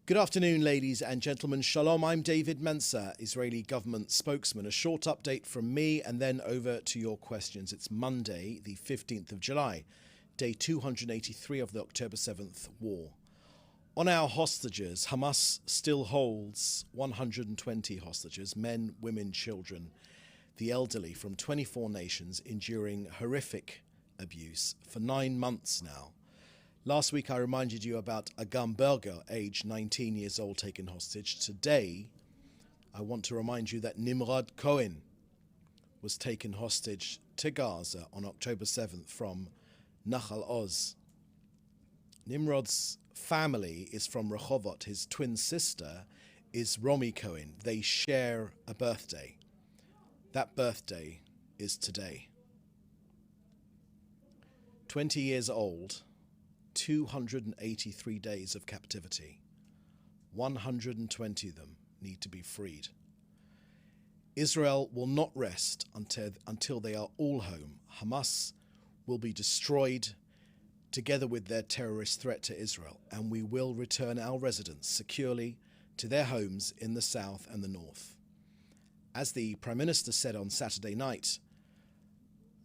Good afternoon, ladies and gentlemen. Shalom, I'm David Mencer, Israeli government spokesman. A short update from me and then over to your questions. It's Monday, the 15th of July, day 283 of the October 7th war. On our hostages, Hamas still holds 120 hostages, men, women, children, the elderly from 24 nations enduring horrific abuse for 9 months now. Last week I reminded you about Agam Berger, aged 19 years old, taken hostage. Today I want to remind you that Nimrod Cohen was taken hostage to Gaza on October 7th from Nahal Oz. Nimrod's family is from Rehovot. His twin sister is Romy Cohen. They share a birthday. That birthday is today. 20 years old, 283 days of captivity. 120 of them need to be freed. Israel will not rest until they are all home. Hamas will be destroyed together with their terrorist threat to Israel, and we will return our residents securely to their homes in the south and the north. As the Prime Minister said on Saturday night,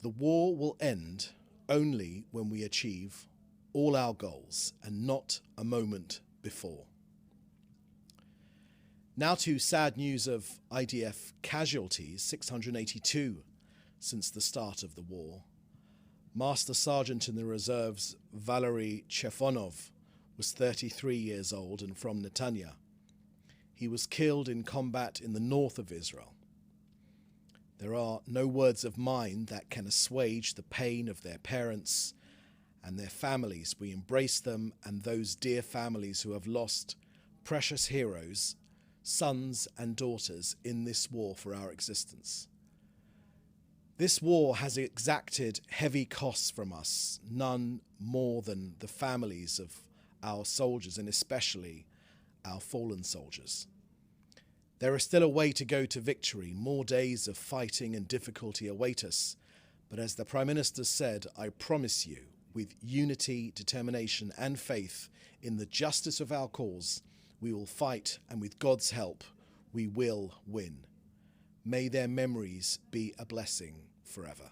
the war will end only when we achieve all our goals and not a moment before. Now to sad news of IDF casualties, 682 since the start of the war. Master Sergeant in the Reserves Valery Chefonov was 33 years old and from Netanya. He was killed in combat in the north of Israel. There are no words of mine that can assuage the pain of their parents and their families. We embrace them and those dear families who have lost precious heroes, sons and daughters in this war for our existence. This war has exacted heavy costs from us, none more than the families of our soldiers and especially our fallen soldiers. There is still a way to go to victory. More days of fighting and difficulty await us. But as the Prime Minister said, I promise you, with unity, determination and faith in the justice of our cause, we will fight, and with God's help, we will win. May their memories be a blessing forever.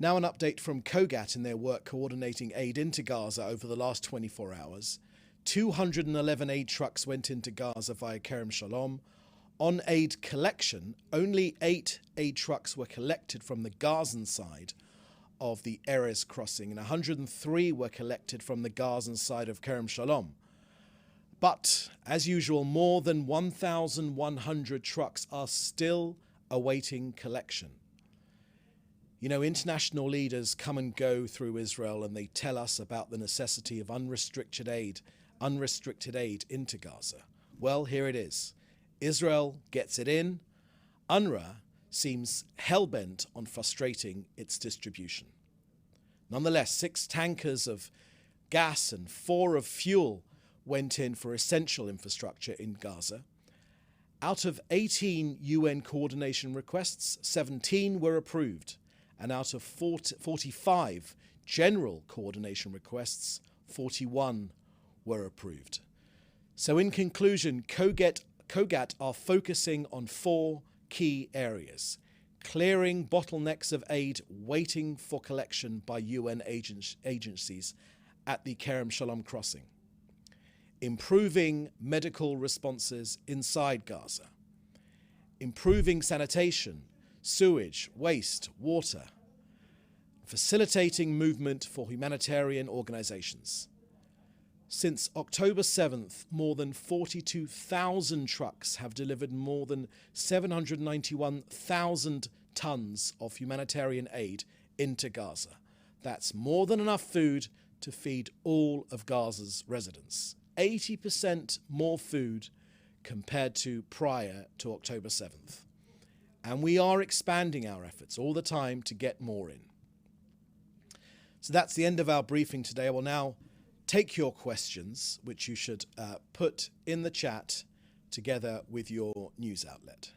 Now an update from COGAT in their work coordinating aid into Gaza over the last 24 hours. 211 aid trucks went into Gaza via Kerem Shalom. On aid collection, only 8 aid trucks were collected from the Gazan side of the Erez crossing, and 103 were collected from the Gazan side of Kerem Shalom. But, as usual, more than 1,100 trucks are still awaiting collection. You know, international leaders come and go through Israel and they tell us about the necessity of unrestricted aid into Gaza. Well, here it is. Israel gets it in. UNRWA seems hell-bent on frustrating its distribution. Nonetheless, 6 tankers of gas and 4 of fuel went in for essential infrastructure in Gaza. Out of 18 UN coordination requests, 17 were approved, and out of 45 general coordination requests, 41 were approved. So in conclusion, COGAT are focusing on 4 key areas: clearing bottlenecks of aid waiting for collection by UN agencies at the Kerem Shalom crossing, improving medical responses inside Gaza, improving sanitation, sewage, waste, water, facilitating movement for humanitarian organizations. Since October 7th, more than 42,000 trucks have delivered more than 791,000 tons of humanitarian aid into Gaza. That's more than enough food to feed all of Gaza's residents. 80% more food compared to prior to October 7th. And we are expanding our efforts all the time to get more in. So that's the end of our briefing today. I will now take your questions, which you should put in the chat together with your news outlet.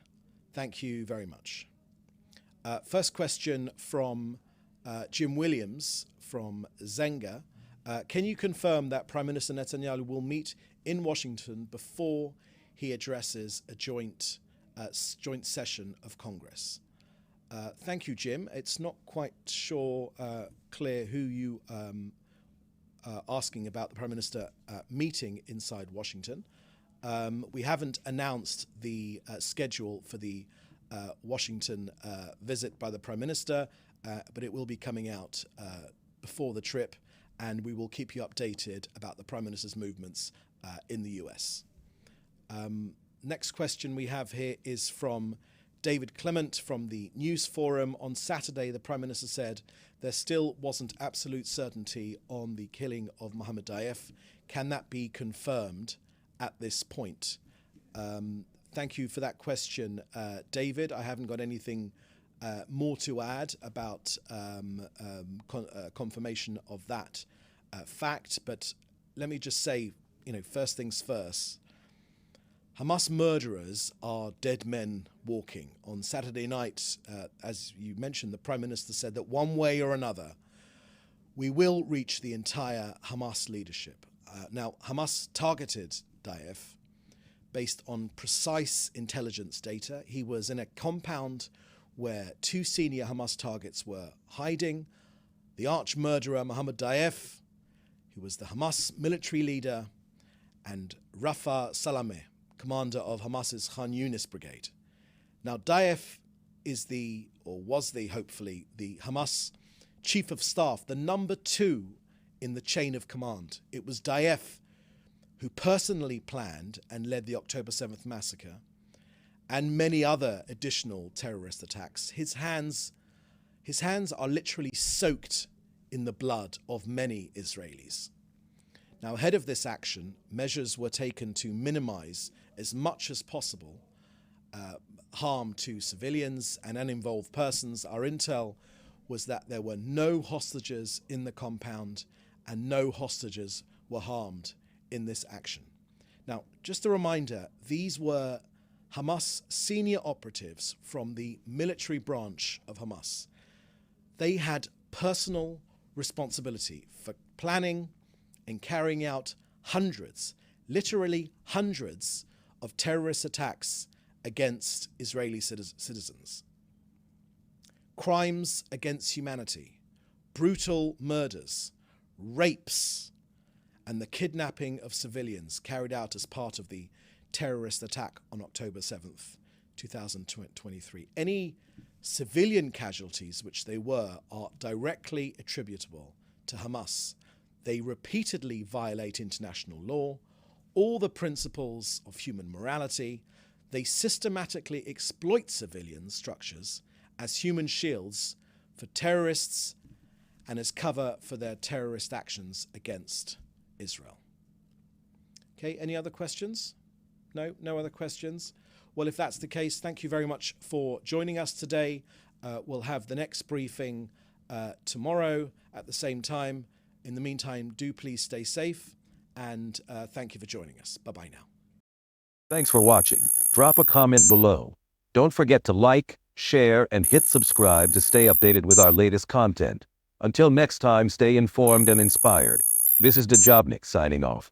Thank you very much. First question from Jim Williams from Zenga. Can you confirm that Prime Minister Netanyahu will meet in Washington before he addresses a joint session of Congress? Thank you, Jim. It's not quite clear who you asking about the Prime Minister meeting inside Washington. We haven't announced the schedule for the Washington visit by the Prime Minister, but it will be coming out before the trip, and we will keep you updated about the Prime Minister's movements in the US. Next question we have here is from David Clement from the News Forum. On Saturday, the Prime Minister said there still wasn't absolute certainty on the killing of Mohammed Daif. Can that be confirmed at this point? Thank you for that question, David. I haven't got anything more to add about confirmation of that fact, but let me just say, first things first, Hamas murderers are dead men walking. On Saturday night, as you mentioned, the Prime Minister said that one way or another, we will reach the entire Hamas leadership. Now, Hamas targeted Daif based on precise intelligence data. He was in a compound where two senior Hamas targets were hiding. The arch-murderer Mohammed Daif, who was the Hamas military leader, and Rafa Salameh, commander of Hamas's Khan Yunis brigade. Now, Daif was hopefully, the Hamas chief of staff, the number 2 in the chain of command. It was Daif who personally planned and led the October 7th massacre and many other additional terrorist attacks. His hands are literally soaked in the blood of many Israelis. Now, ahead of this action, measures were taken to minimize as much as possible harm to civilians and uninvolved persons. Our intel was that there were no hostages in the compound and no hostages were harmed in this action. Now, just a reminder, these were Hamas senior operatives from the military branch of Hamas. They had personal responsibility for planning and carrying out literally hundreds of terrorist attacks against Israeli citizens. Crimes against humanity, brutal murders, rapes, and the kidnapping of civilians carried out as part of the terrorist attack on October 7th, 2023. Any civilian casualties, which they were, are directly attributable to Hamas. They repeatedly violate international law, all the principles of human morality. They systematically exploit civilian structures as human shields for terrorists and as cover for their terrorist actions against Israel. Okay, any other questions? No other questions? Well, if that's the case, thank you very much for joining us today. We'll have the next briefing tomorrow at the same time. In the meantime, do please stay safe, and thank you for joining us. Bye-bye now. Thanks for watching. Drop a comment below. Don't forget to like, share, and hit subscribe to stay updated with our latest content. Until next time, stay informed and inspired. This is Dejobnik signing off.